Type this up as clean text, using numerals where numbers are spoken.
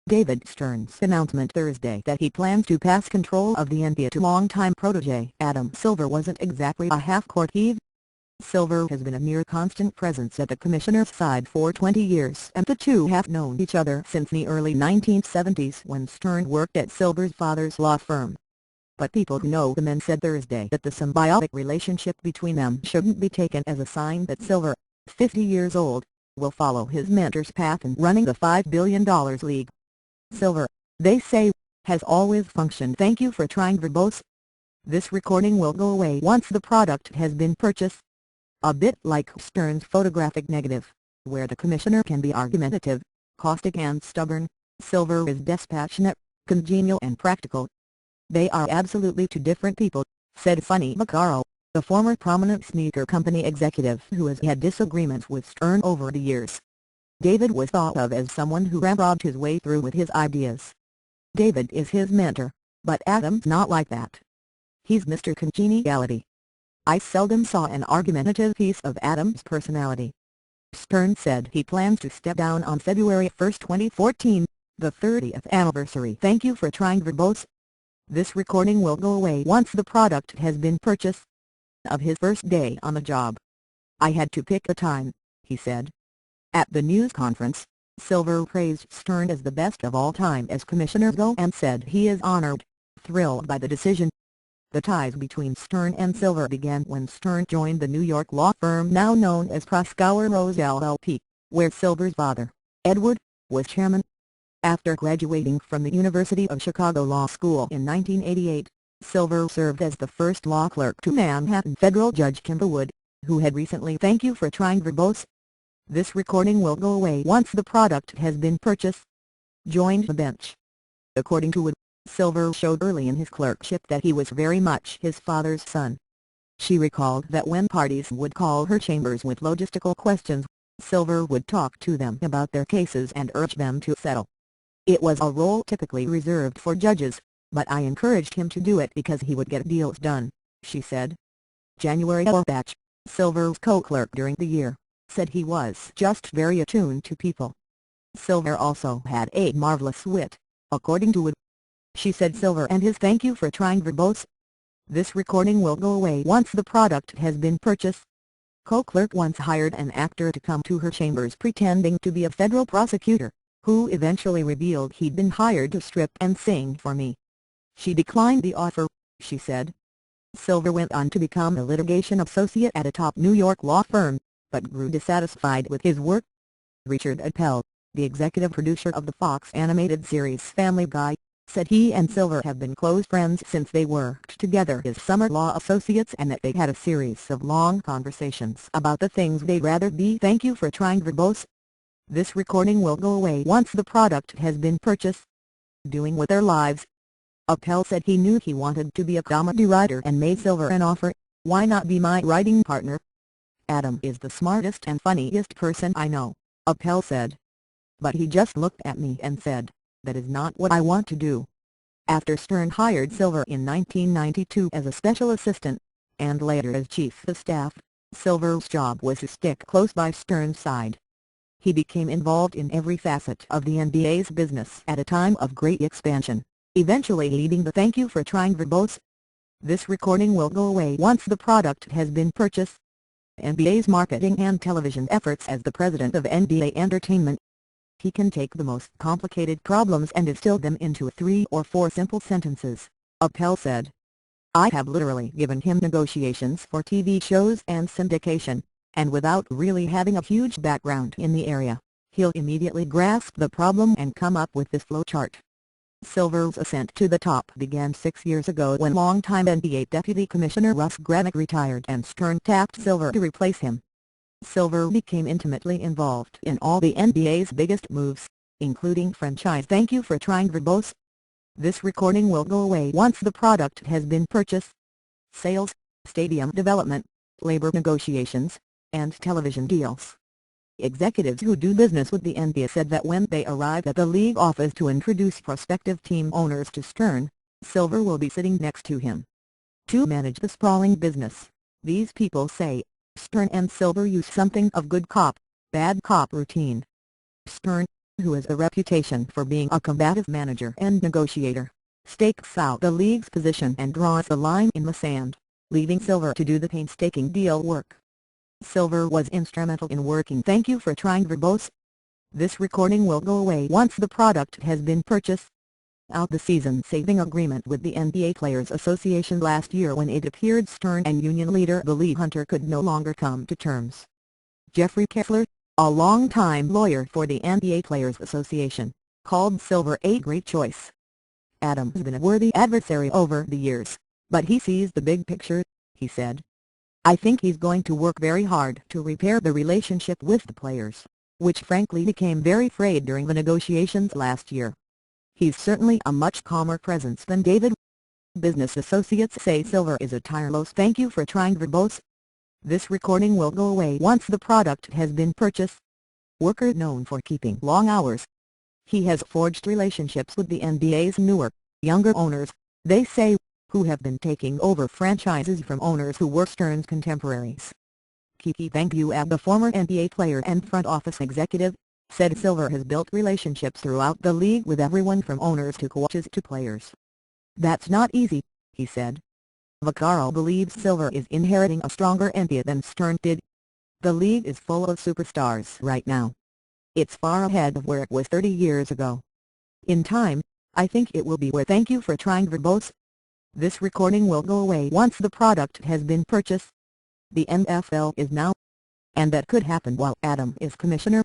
David Stern's announcement Thursday that he plans to pass control of the NBA to longtime protege Adam Silver wasn't exactly a half-court heave. Silver has been a near constant presence at the commissioner's side for 20 years, and the two have known each other since the early 1970s when Stern worked at Silver's father's law firm. But people who know the men said Thursday that the symbiotic relationship between them shouldn't be taken as a sign that Silver, 50 years old, will follow his mentor's path in running the $5 billion league. Silver, they say, has always functioned. Thank you for trying verbose. This recording will go away once the product has been purchased. A bit like Stern's photographic negative, where the commissioner can be argumentative, caustic and stubborn, Silver is dispassionate, congenial and practical. They are absolutely two different people, said Sonny Vaccaro, the former prominent sneaker company executive who has had disagreements with Stern over the years. David was thought of as someone who ramrodded his way through with his ideas. David is his mentor, but Adam's not like that. He's Mr. Congeniality. I seldom saw an argumentative piece of Adam's personality. Stern said he plans to step down on February 1, 2014, the 30th anniversary. Thank you for trying verbose. This recording will go away once the product has been purchased. Of his first day on the job, I had to pick a time, he said. At the news conference, Silver praised Stern as the best of all time as commissioner and said he is honored, thrilled by the decision. The ties between Stern and Silver began when Stern joined the New York law firm now known as Proskauer Roselle LLP, where Silver's father, Edward, was chairman. After graduating from the University of Chicago Law School in 1988, Silver served as the first law clerk to Manhattan federal judge Kimber Wood, who had recently thank you for trying verbose. This recording will go away once the product has been purchased. Joined the bench. According to Wood, Silver showed early in his clerkship that he was very much his father's son. She recalled that when parties would call her chambers with logistical questions, Silver would talk to them about their cases and urge them to settle. It was a role typically reserved for judges, but I encouraged him to do it because he would get deals done, she said. January Orbach, Silver's co-clerk during the year, said he was just very attuned to people. Silver also had a marvelous wit, according to Wood. She said Silver and his thank you for trying verbose. This recording will go away once the product has been purchased. Co-clerk once hired an actor to come to her chambers pretending to be a federal prosecutor, who eventually revealed he'd been hired to strip and sing for me. She declined the offer, she said. Silver went on to become a litigation associate at a top New York law firm, but grew dissatisfied with his work. Richard Appel, the executive producer of the Fox animated series Family Guy, said he and Silver have been close friends since they worked together as summer law associates and that they had a series of long conversations about the things they'd rather be. Thank you for trying verbose. This recording will go away once the product has been purchased. Doing with their lives. Appel said he knew he wanted to be a comedy writer and made Silver an offer. Why not be my writing partner? Adam is the smartest and funniest person I know, Appel said. But he just looked at me and said, that is not what I want to do. After Stern hired Silver in 1992 as a special assistant, and later as chief of staff, Silver's job was to stick close by Stern's side. He became involved in every facet of the NBA's business at a time of great expansion, eventually leading the thank you for trying verbose. This recording will go away once the product has been purchased. NBA's marketing and television efforts as the president of NBA Entertainment. He can take the most complicated problems and distill them into 3 or 4 simple sentences, Appel said. I have literally given him negotiations for TV shows and syndication, and without really having a huge background in the area, he'll immediately grasp the problem and come up with this flowchart. Silver's ascent to the top began 6 years ago when longtime NBA Deputy Commissioner Russ Granick retired and Stern tapped Silver to replace him. Silver became intimately involved in all the NBA's biggest moves, including franchise thank you for trying verbose. This recording will go away once the product has been purchased. Sales, stadium development, labor negotiations, and television deals. Executives who do business with the NBA said that when they arrive at the league office to introduce prospective team owners to Stern, Silver will be sitting next to him. To manage the sprawling business, these people say, Stern and Silver use something of good cop, bad cop routine. Stern, who has a reputation for being a combative manager and negotiator, stakes out the league's position and draws the line in the sand, leaving Silver to do the painstaking deal work. Silver was instrumental in working "Thank You for Trying Verbose." This recording will go away once the product has been purchased. Out the season-saving agreement with the NBA Players Association last year when it appeared Stern and union leader Billy Hunter could no longer come to terms. Jeffrey Kessler, a longtime lawyer for the NBA Players Association, called Silver a great choice. "Adam has been a worthy adversary over the years, but he sees the big picture," he said. "I think he's going to work very hard to repair the relationship with the players, which frankly became very frayed during the negotiations last year. He's certainly a much calmer presence than David." Business associates say Silver is a tireless "Thank You for Trying Verbose." This recording will go away once the product has been purchased. Worker known for keeping long hours, he has forged relationships with the NBA's newer, younger owners, they say, who have been taking over franchises from owners who were Stern's contemporaries. Kiki Banguyab, the former NBA player and front office executive, said Silver has built relationships throughout the league with everyone from owners to coaches to players. "That's not easy," he said. Vaccaro believes Silver is inheriting a stronger NBA than Stern did. "The league is full of superstars right now. It's far ahead of where it was 30 years ago. In time, I think it will be where Thank You for Trying Verbose." This recording will go away once the product has been purchased. The NFL is now, and that could happen while Adam is commissioner.